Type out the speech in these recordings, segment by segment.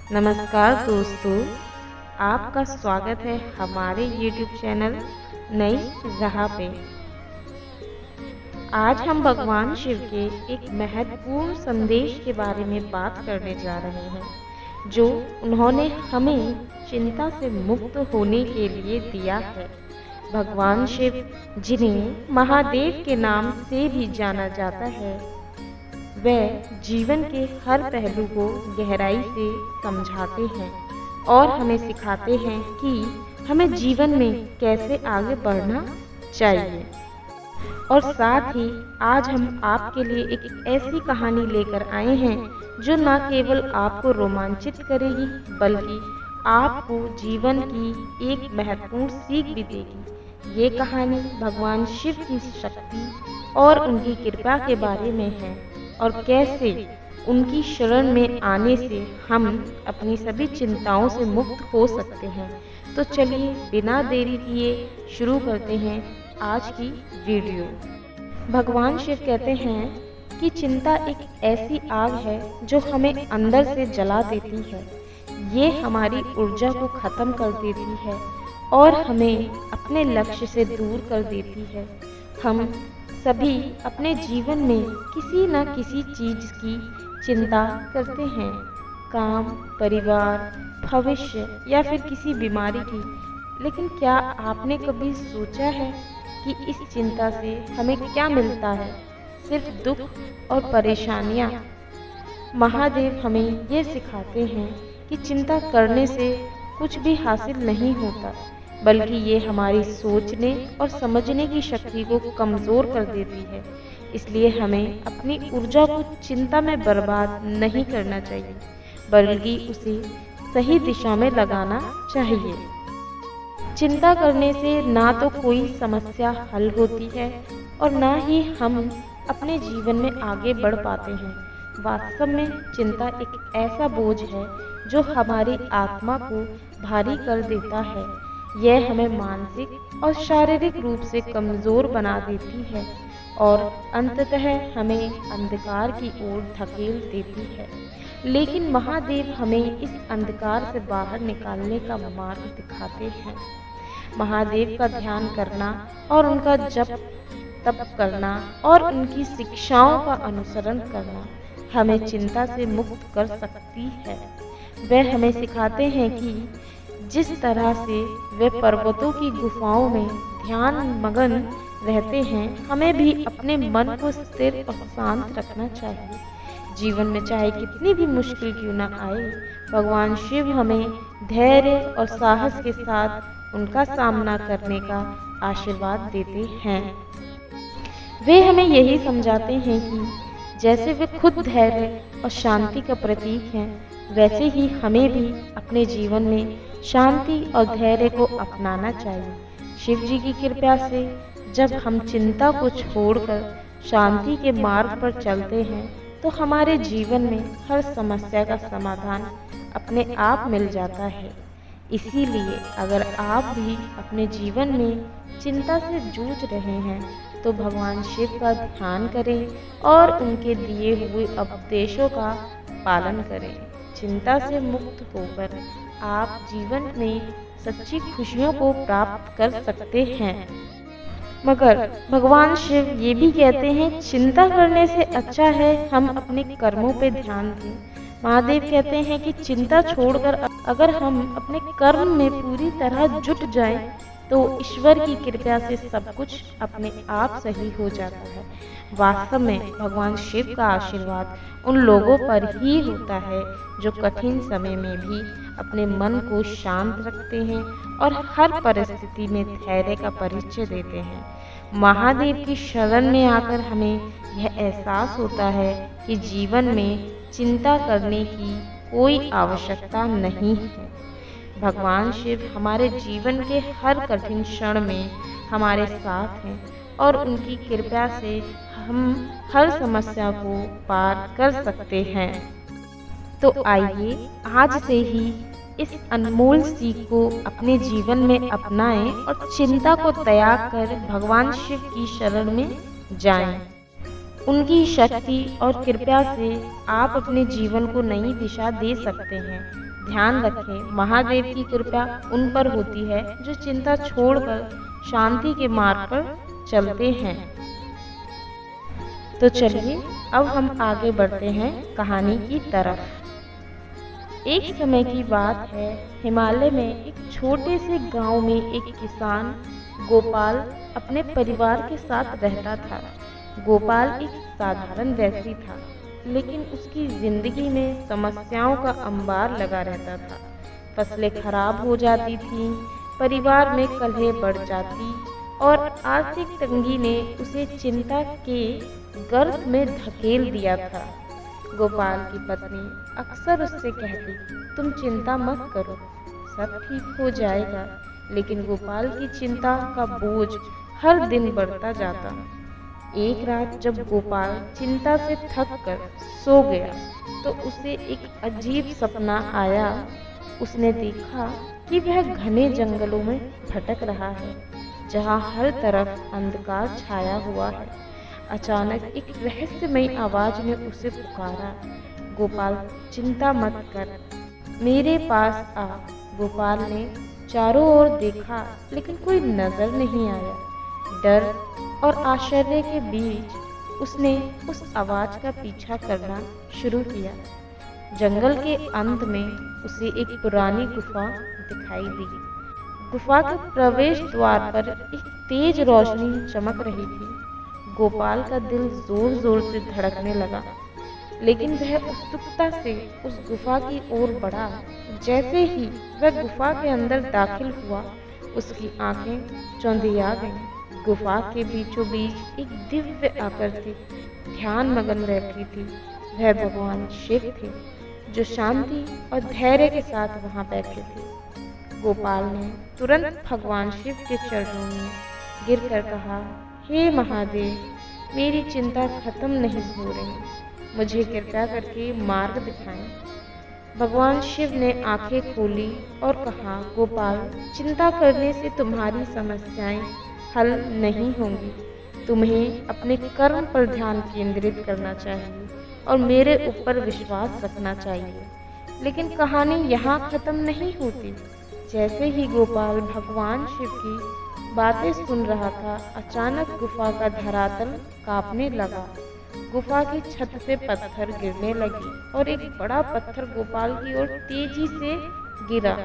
नमस्कार दोस्तों, आपका स्वागत है हमारे YouTube चैनल नई राह पे। आज हम भगवान शिव के एक महत्वपूर्ण संदेश के बारे में बात करने जा रहे हैं, जो उन्होंने हमें चिंता से मुक्त होने के लिए दिया है। भगवान शिव, जिन्हें महादेव के नाम से भी जाना जाता है, वह जीवन के हर पहलू को गहराई से समझाते हैं और हमें सिखाते हैं कि हमें जीवन में कैसे आगे बढ़ना चाहिए। और साथ ही आज हम आपके लिए एक ऐसी कहानी लेकर आए हैं जो न केवल आपको रोमांचित करेगी, बल्कि आपको जीवन की एक महत्वपूर्ण सीख भी देगी। ये कहानी भगवान शिव की शक्ति और उनकी कृपा के बारे में है और कैसे उनकी शरण में आने से हम अपनी सभी चिंताओं से मुक्त हो सकते हैं। तो चलिए बिना देरी किए शुरू करते हैं आज की वीडियो। भगवान शिव कहते हैं कि चिंता एक ऐसी आग है जो हमें अंदर से जला देती है। ये हमारी ऊर्जा को खत्म कर देती है और हमें अपने लक्ष्य से दूर कर देती है। हम सभी अपने जीवन में किसी न किसी चीज की चिंता करते हैं, काम, परिवार, भविष्य या फिर किसी बीमारी की। लेकिन क्या आपने कभी सोचा है कि इस चिंता से हमें क्या मिलता है? सिर्फ दुख और परेशानियां। महादेव हमें ये सिखाते हैं कि चिंता करने से कुछ भी हासिल नहीं होता, बल्कि ये हमारी सोचने और समझने की शक्ति को कमज़ोर कर देती है। इसलिए हमें अपनी ऊर्जा को चिंता में बर्बाद नहीं करना चाहिए, बल्कि उसे सही दिशा में लगाना चाहिए। चिंता करने से ना तो कोई समस्या हल होती है और ना ही हम अपने जीवन में आगे बढ़ पाते हैं। वास्तव में चिंता एक ऐसा बोझ है जो हमारी आत्मा को भारी कर देता है। यह हमें मानसिक और शारीरिक रूप से कमज़ोर बना देती है और अंततः हमें अंधकार की ओर धकेल देती है। लेकिन महादेव हमें इस अंधकार से बाहर निकालने का मार्ग दिखाते हैं। महादेव का ध्यान करना और उनका जप तप करना और उनकी शिक्षाओं का अनुसरण करना हमें चिंता से मुक्त कर सकती है। वह हमें सिखाते हैं कि जिस तरह से वे पर्वतों की गुफाओं में ध्यान मगन रहते हैं, हमें भी अपने मन को स्थिर और शांत रखना चाहिए। जीवन में चाहे कितनी भी मुश्किल क्यों न आए, भगवान शिव हमें धैर्य और साहस के साथ उनका सामना करने का आशीर्वाद देते हैं। वे हमें यही समझाते हैं कि जैसे वे खुद धैर्य और शांति का प्रतीक हैं, वैसे ही हमें भी अपने जीवन में शांति और धैर्य को अपनाना चाहिए। शिव जी की कृपा से जब हम चिंता को छोड़कर शांति के मार्ग पर चलते हैं, तो हमारे जीवन में हर समस्या का समाधान अपने आप मिल जाता है। इसीलिए अगर आप भी अपने जीवन में चिंता से जूझ रहे हैं, तो भगवान शिव का ध्यान करें और उनके दिए हुए उपदेशों का पालन करें। चिंता से मुक्त होकर आप जीवन में सच्ची खुशियों को प्राप्त कर सकते हैं। मगर भगवान शिव ये भी कहते हैं, चिंता करने से अच्छा है हम अपने कर्मों पे ध्यान दें। महादेव कहते हैं कि चिंता छोड़कर अगर हम अपने कर्म में पूरी तरह जुट जाएं, तो ईश्वर की कृपा से सब कुछ अपने आप सही हो जाता है। वास्तव में भगवान शिव का आशीर्वाद उन लोगों पर ही होता है जो कठिन समय में भी अपने मन को शांत रखते हैं और हर परिस्थिति में धैर्य का परिचय देते हैं। महादेव की शरण में आकर हमें यह एहसास होता है कि जीवन में चिंता करने की कोई आवश्यकता नहीं है। भगवान शिव हमारे जीवन के हर कठिन क्षण में हमारे साथ हैं और उनकी कृपा से हम हर समस्या को पार कर सकते हैं। तो आइए आज से ही इस अनमोल सीख को अपने जीवन में अपनाएं और चिंता को त्याग कर भगवान शिव की शरण में जाएं। उनकी शक्ति और कृपा से आप अपने जीवन को नई दिशा दे सकते हैं। ध्यान रखें, महादेव की कृपा उन पर होती है जो चिंता छोड़कर शांति के मार्ग पर चलते हैं। तो चलिए अब हम आगे बढ़ते हैं कहानी की तरफ। एक समय की बात है, हिमालय में एक छोटे से गांव में एक किसान गोपाल अपने परिवार के साथ रहता था। गोपाल एक साधारण व्यक्ति था, लेकिन उसकी जिंदगी में समस्याओं का अंबार लगा रहता था। फसलें खराब हो जाती थीं, परिवार में कलह बढ़ जाती और आर्थिक तंगी ने उसे चिंता के गर्त में धकेल दिया था। गोपाल की पत्नी अक्सर उससे कहती, तुम चिंता मत करो, सब ठीक हो जाएगा। लेकिन गोपाल की चिंता का बोझ हर दिन बढ़ता जाता। एक रात जब गोपाल चिंता से थक कर सो गया तो उसे एक अजीब सपना आया। उसने देखा कि वह घने जंगलों में भटक रहा है, जहाँ हर तरफ अंधकार छाया हुआ है। अचानक एक रहस्यमयी आवाज ने उसे पुकारा, गोपाल चिंता मत कर, मेरे पास आ। गोपाल ने चारों ओर देखा, लेकिन कोई नजर नहीं आया। डर और आश्चर्य के बीच उसने उस आवाज का पीछा करना शुरू किया। जंगल के अंत में उसे एक पुरानी गुफा दिखाई दी। गुफा के प्रवेश द्वार पर एक तेज रोशनी चमक रही थी। गोपाल का दिल जोर जोर से धड़कने लगा, लेकिन वह उत्सुकता से उस गुफा की ओर बढ़ा। जैसे ही वह गुफा के अंदर दाखिल हुआ, उसकी आंखें चौंधिया गईं। गुफा के बीचों बीच एक दिव्य आकृति ध्यान मगन बैठी थी। वह भगवान शिव थे, जो शांति और धैर्य के साथ वहां बैठे थे। गोपाल ने तुरंत भगवान शिव के चरणों में गिरकर कहा, हे महादेव, मेरी चिंता खत्म नहीं हो रही, मुझे कृपया करके मार्ग दिखाएं। भगवान शिव ने आंखें खोली और कहा, गोपाल, चिंता करने से तुम्हारी समस्याएं हल नहीं होंगी। तुम्हें अपने कर्म पर ध्यान केंद्रित करना चाहिए और मेरे ऊपर विश्वास रखना चाहिए। लेकिन कहानी यहाँ खत्म नहीं होती। जैसे ही गोपाल भगवान शिव की बातें सुन रहा था, अचानक गुफा का धरातल कांपने लगा। गुफा की छत से पत्थर गिरने लगे और एक बड़ा पत्थर गोपाल की ओर तेजी से गिरा।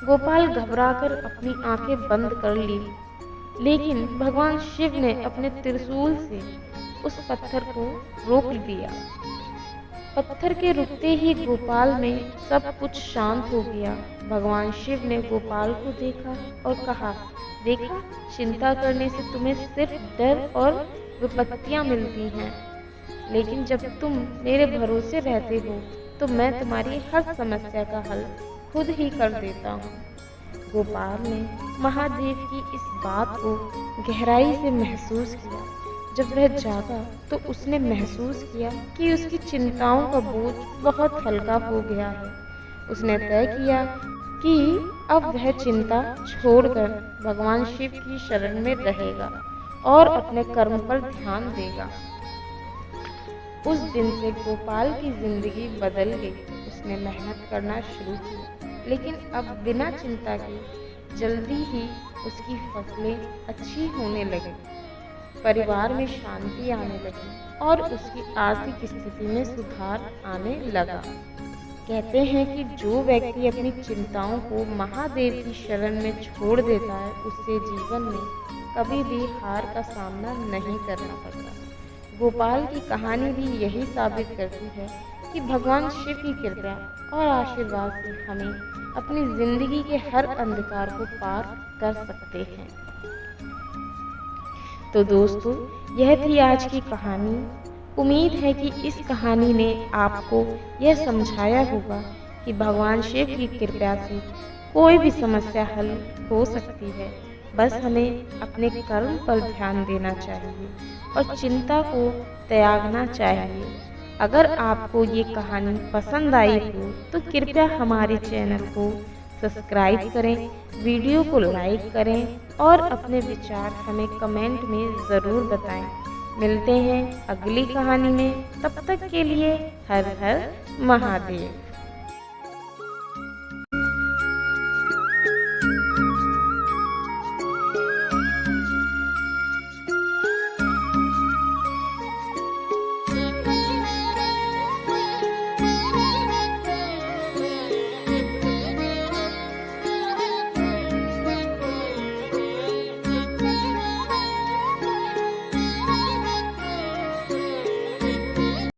गोपाल घबराकर अपनी आंखें बंद कर ली, लेकिन भगवान शिव ने अपने त्रिशूल से उस पत्थर को रोक दिया। पत्थर के रुकते ही गोपाल में सब कुछ शांत हो गया। भगवान शिव ने गोपाल को देखा और कहा, देखा, चिंता करने से तुम्हें सिर्फ डर और विपत्तियां मिलती हैं, लेकिन जब तुम मेरे भरोसे रहते हो तो मैं तुम्हारी हर समस्या का हल खुद ही कर देता हूँ। गोपाल ने महादेव की इस बात को गहराई से महसूस किया। जब वह जागा तो उसने महसूस किया कि उसकी चिंताओं का बोझ बहुत हल्का हो गया है। उसने तय किया कि अब वह चिंता छोड़कर भगवान शिव की शरण में रहेगा और अपने कर्म पर ध्यान देगा। उस दिन से गोपाल की जिंदगी बदल गई। उसने मेहनत करना शुरू की, लेकिन अब बिना चिंता के जल्दी ही उसकी फसलें अच्छी होने लगी, परिवार में शांति आने लगी और उसकी आर्थिक स्थिति में सुधार आने लगा। कहते हैं कि जो व्यक्ति अपनी चिंताओं को महादेव की शरण में छोड़ देता है, उससे जीवन में कभी भी हार का सामना नहीं करना पड़ता। गोपाल की कहानी भी यही साबित करती है कि भगवान शिव की कृपा और आशीर्वाद से हमें अपनी जिंदगी के हर अंधकार को पार कर सकते हैं। तो दोस्तों, यह थी आज की कहानी। उम्मीद है कि इस कहानी ने आपको यह समझाया होगा कि भगवान शिव की कृपा से कोई भी समस्या हल हो सकती है। बस हमें अपने कर्म पर ध्यान देना चाहिए और चिंता को त्यागना चाहिए। अगर आपको ये कहानी पसंद आई हो तो कृपया हमारे चैनल को सब्सक्राइब करें, वीडियो को लाइक करें और अपने विचार हमें कमेंट में ज़रूर बताएं। मिलते हैं अगली कहानी में, तब तक के लिए हर हर महादेव।